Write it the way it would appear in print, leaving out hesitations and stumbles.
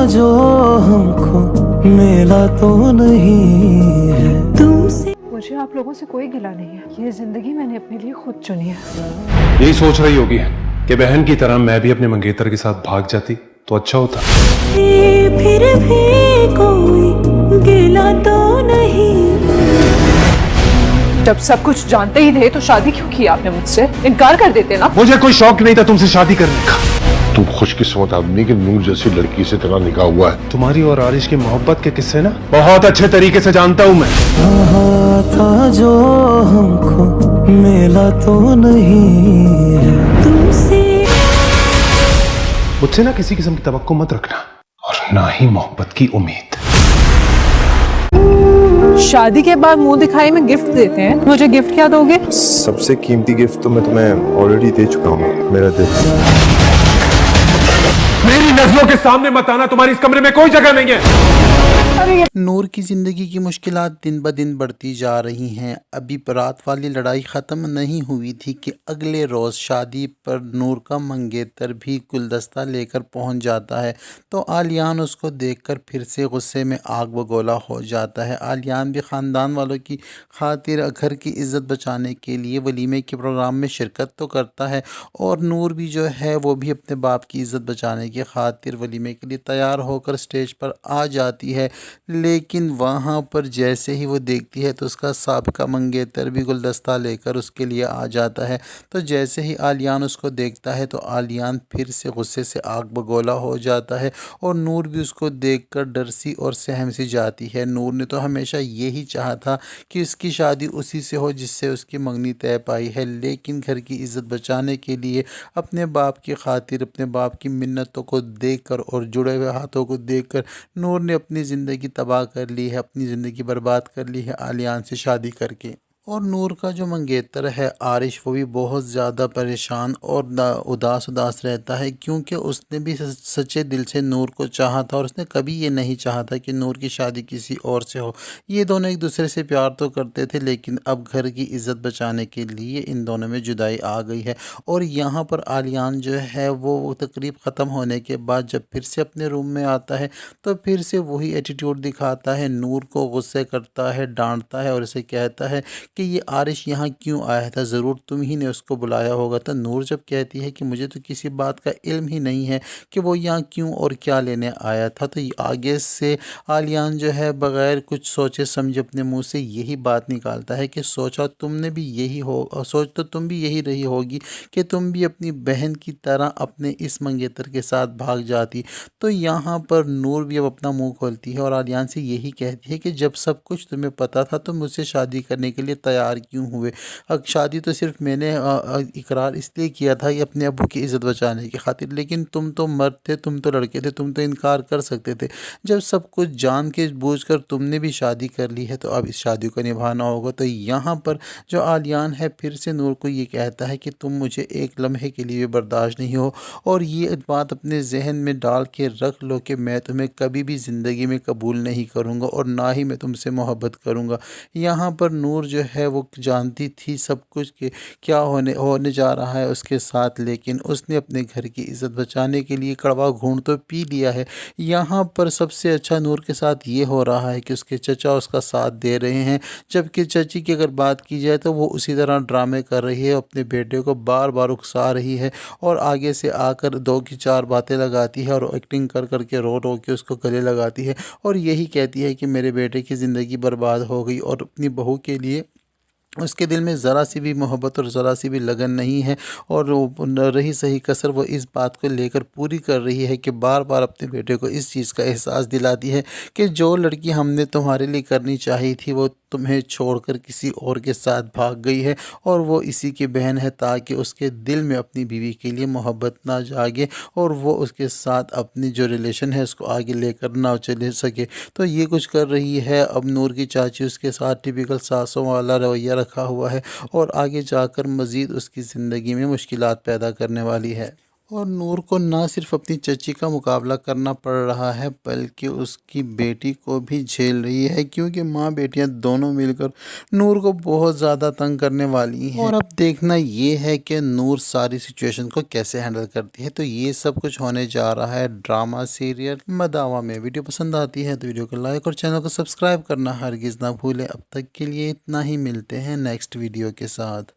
जो हमको मिला तो नहीं है तुमसे। मुझे आप लोगों से कोई गिला नहीं है, ये जिंदगी मैंने अपने लिए खुद चुनी है। यही सोच रही होगी कि बहन की तरह मैं भी अपने मंगेतर के साथ भाग जाती तो अच्छा होता। फिर भी कोई गिला तो नहीं। जब सब कुछ जानते ही थे तो शादी क्यों की आपने मुझसे? इनकार कर देते ना। मुझे कोई शौक नहीं था तुमसे शादी करने का। तुम खुशकिस्मत आदमी कि नूर जैसी लड़की से तेरा निकाह हुआ है। तुम्हारी और आरिश की मोहब्बत के किस्से ना बहुत अच्छे तरीके से जानता हूँ मैं। कहा था जो हमको मिला तो नहीं है तुमसे। मुझसे ना किसी किस्म की तवक्को मत रखना और ना ही मोहब्बत की उम्मीद। शादी के बाद मुंह दिखाई में गिफ्ट देते हैं, मुझे गिफ्ट क्या दोगे? सबसे कीमती गिफ्ट तो मैं तुम्हें ऑलरेडी दे चुका हूँ, मेरा दिल। मेरी नजरों के सामने मत आना, तुम्हारी इस कमरे में कोई जगह नहीं है। नूर की ज़िंदगी की मुश्किलात दिन ब दिन बढ़ती जा रही हैं। अभी बारात वाली लड़ाई ख़त्म नहीं हुई थी कि अगले रोज़ शादी पर नूर का मंगेतर भी गुलदस्ता लेकर पहुंच जाता है, तो आलियान उसको देखकर फिर से गुस्से में आग बगोला हो जाता है। आलियान भी ख़ानदान वालों की खातिर घर की इज़्ज़त बचाने के लिए वलीमे के प्रोग्राम में शिरकत तो करता है, और नूर भी जो है वो भी अपने बाप की इज़्ज़त बचाने की खातिर वलीमे के लिए तैयार होकर स्टेज पर आ जाती है। लेकिन वहाँ पर जैसे ही वो देखती है तो उसका साबिका मंगेतर भी गुलदस्ता लेकर उसके लिए आ जाता है। तो जैसे ही आलियान उसको देखता है तो आलियान फिर से गुस्से से आग बगोला हो जाता है, और नूर भी उसको देखकर डर सी और सहम सी जाती है। नूर ने तो हमेशा यही चाहा था कि उसकी शादी उसी से हो जिससे उसकी मंगनी तय पाई है, लेकिन घर की इज़्ज़त बचाने के लिए अपने बाप की खातिर अपने बाप की मिन्नतों को देखकर और जुड़े हुए हाथों को देखकर नूर ने अपनी ज़िंदगी तबाह कर ली है, अपनी ज़िंदगी बर्बाद कर ली है आलियान से शादी करके। और नूर का जो मंगेतर है आरिश, वो भी बहुत ज़्यादा परेशान और उदास रहता है, क्योंकि उसने भी सच्चे दिल से नूर को चाहा था और उसने कभी ये नहीं चाहा था कि नूर की शादी किसी और से हो। ये दोनों एक दूसरे से प्यार तो करते थे, लेकिन अब घर की इज़्ज़त बचाने के लिए इन दोनों में जुदाई आ गई है। और यहाँ पर आलियान जो है वो तकरीब ख़त्म होने के बाद जब फिर से अपने रूम में आता है तो फिर से वही एटीट्यूड दिखाता है, नूर को गुस्से करता है, डांटता है और उसे कहता है कि ये आरिश यहाँ क्यों आया था, ज़रूर तुम ही ने उसको बुलाया होगा। तो नूर जब कहती है कि मुझे तो किसी बात का इल्म ही नहीं है कि वो यहाँ क्यों और क्या लेने आया था, तो आगे से आलियान जो है बग़ैर कुछ सोचे समझे अपने मुंह से यही बात निकालता है कि सोचा तुमने भी यही हो, सोच तो तुम भी यही रही होगी कि तुम भी अपनी बहन की तरह अपने इस मंगेतर के साथ भाग जाती। तो यहाँ पर नूर भी अब अपना मुँह खोलती है और आलियान से यही कहती है कि जब सब कुछ तुम्हें पता था तो मुझसे शादी करने के लिए तैयार क्यों हुए? शादी तो सिर्फ मैंने इकरार इसलिए किया था कि अपने अबू की इज़्ज़त बचाने की खातिर, लेकिन तुम तो मर्द थे, तुम तो लड़के थे, तुम तो इनकार कर सकते थे। जब सब कुछ जान के बूझ कर तुमने भी शादी कर ली है तो अब इस शादी को निभाना होगा। तो यहाँ पर जो आलियान है फिर से नूर को ये कहता है कि तुम मुझे एक लम्हे के लिए भी बर्दाश्त नहीं हो, और ये बात अपने जहन में डाल के रख लो कि मैं तुम्हें कभी भी ज़िंदगी में कबूल नहीं करूँगा और ना ही मैं तुमसे मोहब्बत करूँगा। यहाँ पर नूर जो है वो जानती थी सब कुछ कि क्या होने जा रहा है उसके साथ, लेकिन उसने अपने घर की इज़्ज़त बचाने के लिए कड़वा घूंट तो पी लिया है। यहाँ पर सबसे अच्छा नूर के साथ ये हो रहा है कि उसके चचा उसका साथ दे रहे हैं, जबकि चची की अगर बात की जाए तो वो उसी तरह ड्रामे कर रही है, अपने बेटे को बार बार उकसा रही है और आगे से आकर दो की चार बातें लगाती है और एक्टिंग कर करके रो रो के उसको गले लगाती है और यही कहती है कि मेरे बेटे की ज़िंदगी बर्बाद हो गई, और अपनी बहू के लिए उसके दिल में ज़रा सी भी मोहब्बत और ज़रा सी भी लगन नहीं है। और रही सही कसर वो इस बात को लेकर पूरी कर रही है कि बार बार अपने बेटे को इस चीज़ का एहसास दिलाती है कि जो लड़की हमने तुम्हारे लिए करनी चाहिए थी वो तुम्हें छोड़कर किसी और के साथ भाग गई है, और वो इसी की बहन है ताकि उसके दिल में अपनी बीवी के लिए मोहब्बत ना जागे और वो उसके साथ अपनी जो रिलेशन है उसको आगे लेकर ना चले सके। तो ये कुछ कर रही है। अब नूर की चाची उसके साथ टिपिकल सासों वाला रवैया रखा हुआ है और आगे जाकर मज़ीद उसकी ज़िंदगी में मुश्किलात पैदा करने वाली है। اور نور کو نہ صرف اپنی چچی کا مقابلہ کرنا پڑ رہا ہے بلکہ اس کی بیٹی کو بھی جھیل رہی ہے، کیونکہ ماں بیٹیاں دونوں مل کر نور کو بہت زیادہ تنگ کرنے والی ہیں۔ اور اب دیکھنا یہ ہے کہ نور ساری سچویشن کو کیسے ہینڈل کرتی ہے۔ تو یہ سب کچھ ہونے جا رہا ہے ڈرامہ سیریل مداوا میں۔ ویڈیو پسند آتی ہے تو ویڈیو کو لائک اور چینل کو سبسکرائب کرنا ہرگز نہ بھولیں۔ اب تک کے لیے اتنا ہی، ملتے ہیں نیکسٹ ویڈیو کے ساتھ۔